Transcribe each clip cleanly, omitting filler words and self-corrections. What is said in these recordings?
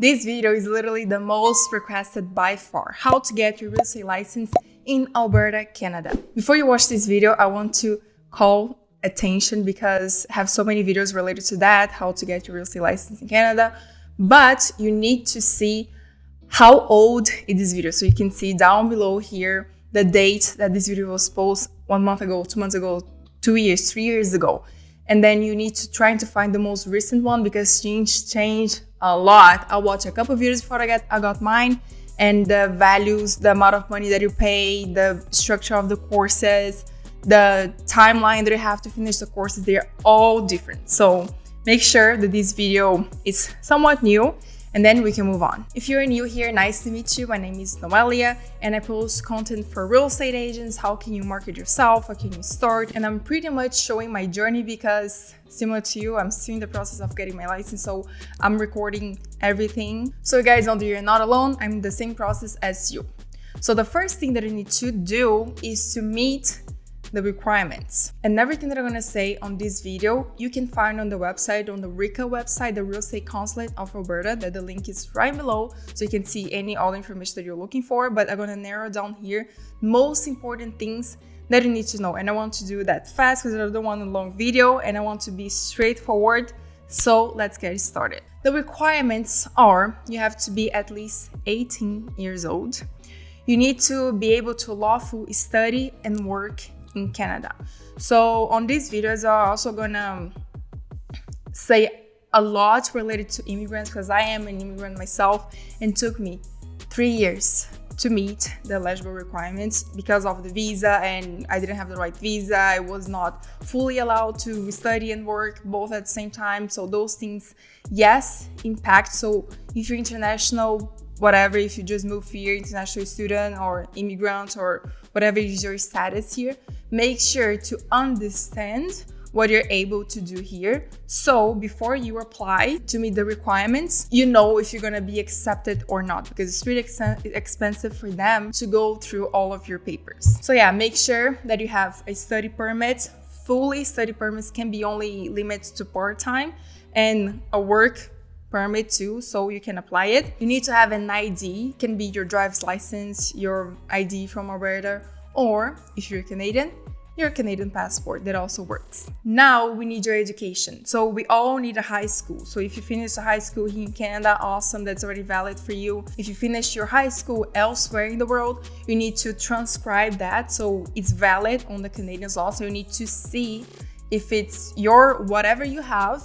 This video is literally the most requested by far, how to get your real estate license in Alberta, Canada. Before you watch this video, I want to call attention because I have so many videos related to that, how to get your real estate license in Canada, but you need to see how old is this video. So you can see down below here the date that this video was posted 1 month ago, 2 months ago, 2 years, 3 years ago. And then you need to try to find the most recent one because things change a lot. I watched a couple of videos before I got mine, and the values, the amount of money that you pay, the structure of the courses, the timeline that you have to finish the courses, they're all different. So make sure that this video is somewhat new, and then we can move on. If you're new here, nice to meet you. My name is Noelia, and I post content for real estate agents. How can you market yourself? How can you start? And I'm pretty much showing my journey because similar to you, I'm still in the process of getting my license, so I'm recording everything. So guys, although you're not alone, I'm in the same process as you. So the first thing that you need to do is to meet the requirements. And everything that I'm gonna say on this video, you can find on the website, on the RECA website, the Real Estate Consulate of Alberta, that the link is right below, so you can see all the information that you're looking for. But I'm gonna narrow down here most important things that you need to know. And I want to do that fast because I don't want a long video and I want to be straightforward. So let's get started. The requirements are, you have to be at least 18 years old. You need to be able to lawfully study and work in Canada. So on these videos, I'm also gonna say a lot related to immigrants because I am an immigrant myself, and it took me 3 years to meet the eligible requirements because of the visa, and I didn't have the right visa. I was not fully allowed to study and work both at the same time. So those things, yes, impact. So if you're international, whatever, if you just move here, international student or immigrant or whatever is your status here, make sure to understand what you're able to do here. So before you apply to meet the requirements, you know if you're gonna be accepted or not, because it's really expensive for them to go through all of your papers. So yeah, make sure that you have a study permit. Fully study permits can be only limited to part-time, and a work permit too, so you can apply it. You need to have an ID, it can be your driver's license, your ID from Alberta, or if you're Canadian, your Canadian passport, that also works. Now we need your education. So we all need a high school. So if you finish a high school here in Canada, awesome, that's already valid for you. If you finish your high school elsewhere in the world, you need to transcribe that so it's valid on the Canadian law. So you need to see if it's your whatever you have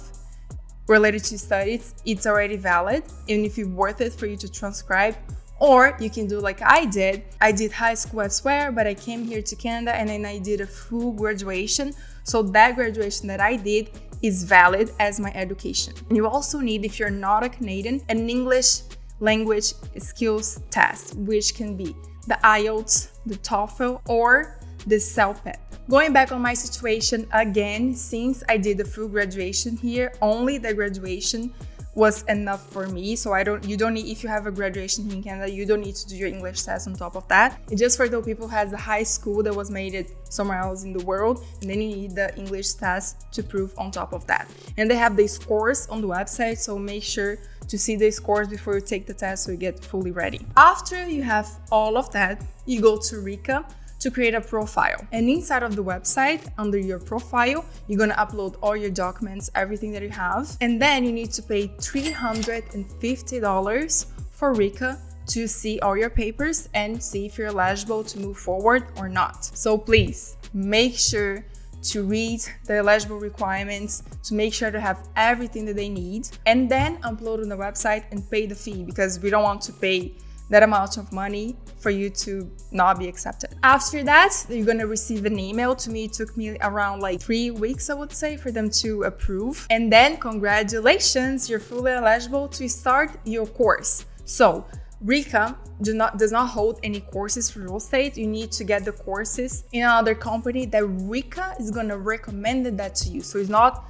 related to studies, it's already valid, and if it's worth it for you to transcribe. Or you can do like I did. I did high school elsewhere, but I came here to Canada and then I did a full graduation. So that graduation that I did is valid as my education. And you also need, if you're not a Canadian, an English language skills test, which can be the IELTS, the TOEFL, or the CELPEP. Going back on my situation again, since I did the full graduation here, only the graduation was enough for me. So you don't need, if you have a graduation here in Canada, you don't need to do your English test on top of that. It's just for those people who has a high school that was made it somewhere else in the world, and then you need the English test to prove on top of that. And they have the scores on the website, so make sure to see the scores before you take the test so you get fully ready. After you have all of that, you go to RECA to create a profile. And inside of the website, under your profile, you're gonna upload all your documents, everything that you have. And then you need to pay $350 for RECA to see all your papers and see if you're eligible to move forward or not. So please make sure to read the eligible requirements, to make sure to have everything that they need, and then upload on the website and pay the fee, because we don't want to pay that amount of money for you to not be accepted. After that, you're gonna receive an email. To me, it took me around like 3 weeks, I would say, for them to approve. And then congratulations, you're fully eligible to start your course. So RECA does not hold any courses for real estate. You need to get the courses in another company that RECA is gonna recommend that to you. So it's not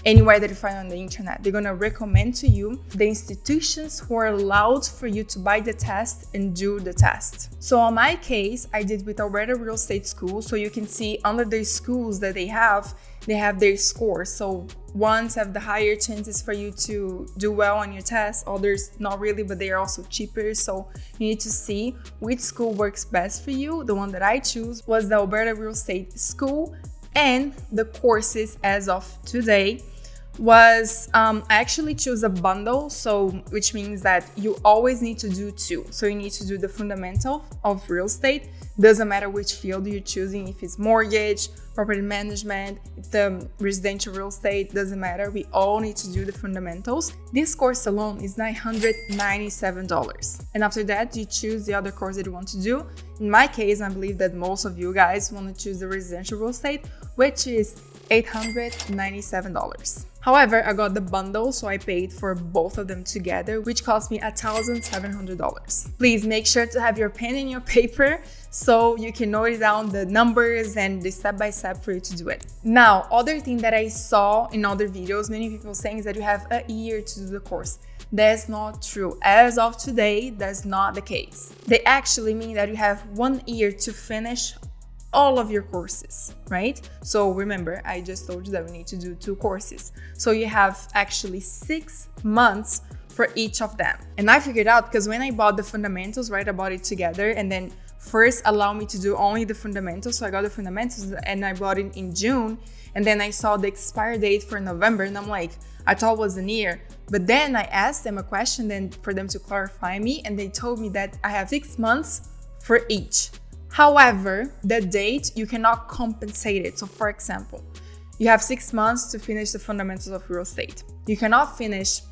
anywhere that you find on the internet. They're gonna recommend to you the institutions who are allowed for you to buy the test and do the test. So on my case, I did with Alberta Real Estate School. So you can see under the schools that they have their scores. So ones have the higher chances for you to do well on your test, others not really, but they are also cheaper. So you need to see which school works best for you. The one that I choose was the Alberta Real Estate School, and the courses as of today was I actually choose a bundle, so which means that you always need to do two. So you need to do the fundamental of real estate, doesn't matter which field you're choosing, if it's mortgage, property management, if the residential real estate, doesn't matter, we all need to do the fundamentals. This course alone is $997, and after that you choose the other course that you want to do. In my case, I believe that most of you guys want to choose the residential real estate, which is $897. However, I got the bundle, so I paid for both of them together, which cost me $1,700. Please make sure to have your pen and your paper so you can note down the numbers and the step-by-step for you to do it. Now, other thing that I saw in other videos, many people saying is that you have a year to do the course. That's not true. As of today, that's not the case. They actually mean that you have 1 year to finish all of your courses, right? So remember, I just told you that we need to do 2 courses. So you have actually 6 months for each of them. And I figured out because when I bought the fundamentals, right, I bought it together and then first allow me to do only the fundamentals. So I got the fundamentals and I bought it in June. And then I saw the expire date for November and I'm like, I thought it was a year. But then I asked them a question then for them to clarify me, and they told me that I have 6 months for each. However, the date, you cannot compensate it. So for example, you have 6 months to finish the fundamentals of real estate. You cannot finish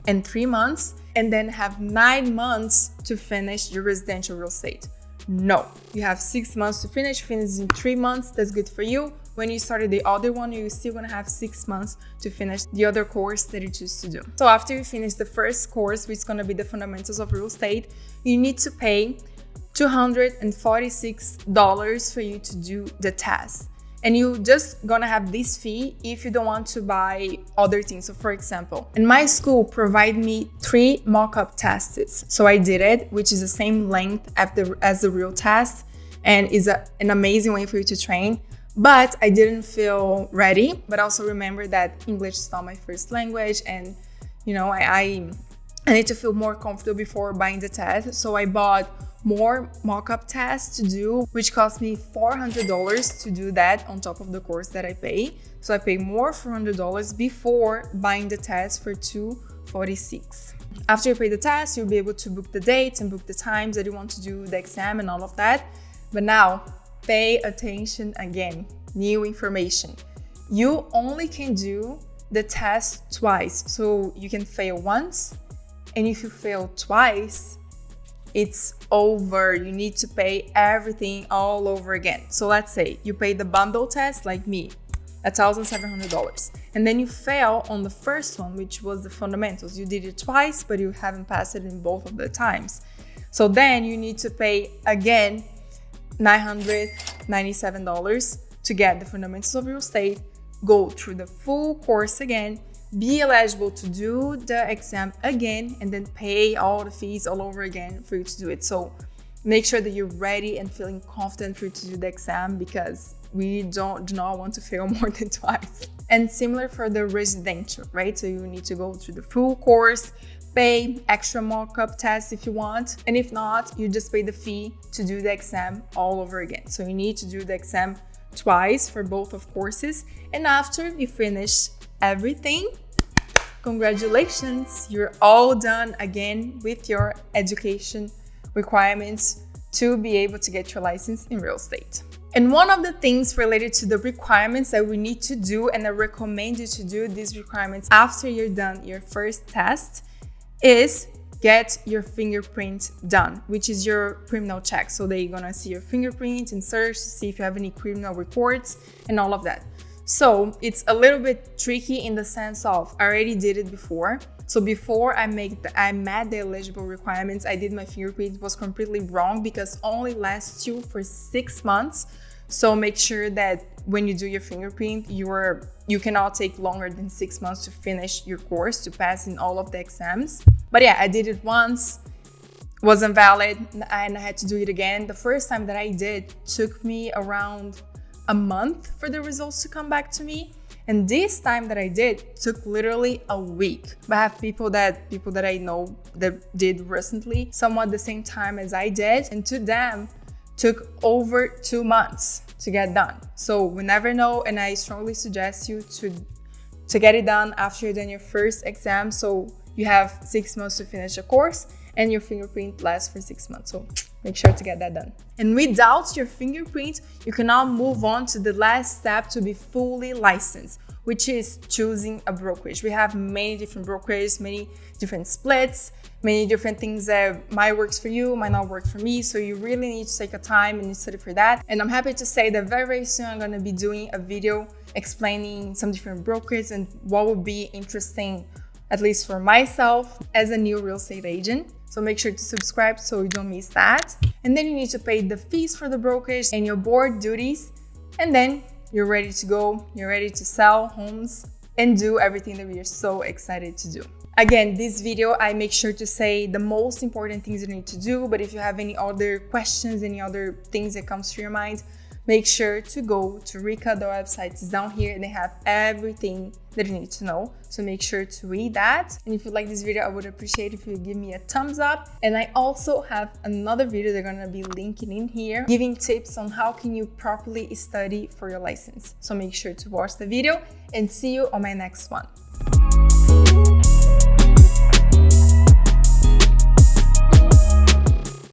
in 3 months and then have 9 months to finish your residential real estate. No, you have 6 months to finish in 3 months. That's good for you. When you started the other one, you're still gonna have 6 months to finish the other course that you choose to do. So after you finish the first course, which is gonna be the fundamentals of real estate, you need to pay $246 for you to do the test. And you just gonna have this fee if you don't want to buy other things. So for example, in my school provide me 3 mock-up tests. So I did it, which is the same length as the real test and is an amazing way for you to train. But I didn't feel ready. But also remember that English is not my first language, and you know, I need to feel more comfortable before buying the test. So I bought more mock-up tests to do, which cost me $400 to do that on top of the course that I pay. So I pay more $400 before buying the test for $246. After you pay the test, you'll be able to book the dates and book the times that you want to do the exam and all of that. But now, pay attention again. New information. You only can do the test twice. So you can fail once, and if you fail twice, it's over. You need to pay everything all over again. So let's say you pay the bundle test like me, $1,700, and then you fail on the first one, which was the fundamentals. You did it twice, but you haven't passed it in both of the times. So then you need to pay again $997 to get the fundamentals of real estate, go through the full course again, be eligible to do the exam again, and then pay all the fees all over again for you to do it. So make sure that you're ready and feeling confident for you to do the exam, because we do not want to fail more than twice. And similar for the residential, right? So you need to go through the full course, pay extra mock-up tests if you want, and if not, you just pay the fee to do the exam all over again. So you need to do the exam twice for both of courses, and after you finish everything, congratulations, you're all done again with your education requirements to be able to get your license in real estate. And one of the things related to the requirements that we need to do, and I recommend you to do these requirements after you're done your first test, is get your fingerprint done, which is your criminal check. So they're gonna see your fingerprint and search to see if you have any criminal reports and all of that. So it's a little bit tricky in the sense of I already did it before. So before I met the eligible requirements, I did my fingerprint. It was completely wrong because only lasts you for 6 months. So make sure that when you do your fingerprint, you cannot take longer than 6 months to finish your course, to pass in all of the exams. But yeah, I did it once, wasn't valid, and I had to do it again. The first time that I did took me around a month for the results to come back to me. And this time that I did took literally a week. But I have people that I know that did recently, somewhat the same time as I did, and to them took over 2 months to get done. So we never know, and I strongly suggest you to get it done after you've done your first exam. So you have 6 months to finish the course, and your fingerprint lasts for 6 months. So make sure to get that done. And without your fingerprint, you can now move on to the last step to be fully licensed, which is choosing a brokerage. We have many different brokerages, many different splits, many different things that might work for you, might not work for me. So you really need to take a time and study for that. And I'm happy to say that very, very soon I'm gonna be doing a video explaining some different brokerages and what would be interesting, at least for myself as a new real estate agent. So make sure to subscribe so you don't miss that. And then you need to pay the fees for the brokerage and your board duties. And then you're ready to go. You're ready to sell homes and do everything that we are so excited to do. Again, this video, I make sure to say the most important things you need to do. But if you have any other questions, any other things that comes to your mind, make sure to go to Rika. The website is down here and they have everything that you need to know. So make sure to read that. And if you like this video, I would appreciate if you give me a thumbs up. And I also have another video they're gonna be linking in here, giving tips on how can you properly study for your license. So make sure to watch the video and see you on my next one.